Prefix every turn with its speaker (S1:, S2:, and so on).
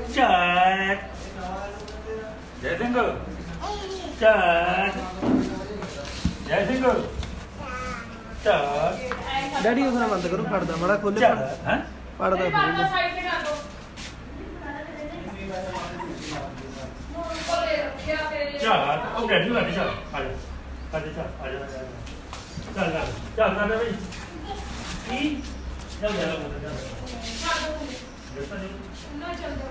S1: ਚੱਲ ਜੈ ਸਿੰਘ ਚੱਲ ਜੈ ਸਿੰਘ ਚੱਲ
S2: ਡੈਡੀ ਉਹ ਬੰਦ ਕਰੋ ਫੜਦਾ ਮਾੜਾ ਖੋਲੇ
S1: ਚੱਲ ਹੈ
S2: ਫੜਦਾ ਖੋਲ੍ਹ।
S3: ਸਾਈਡ ਤੇ ਕਰ ਦੋ
S1: ਚੱਲ ਉਹ ਗੱਡੀ ਵਾਲੀ ਚੱਲ ਆ ਜਾ ਆ ਜਾ ਚੱਲ ਆ ਜਾ ਚੱਲ ਚੱਲ ਚੱਲ ਬਈ ਕੀ ਚੱਲ ਜਾ ਚੱਲ
S3: ਨਾ ਚੱਲ ਦੋ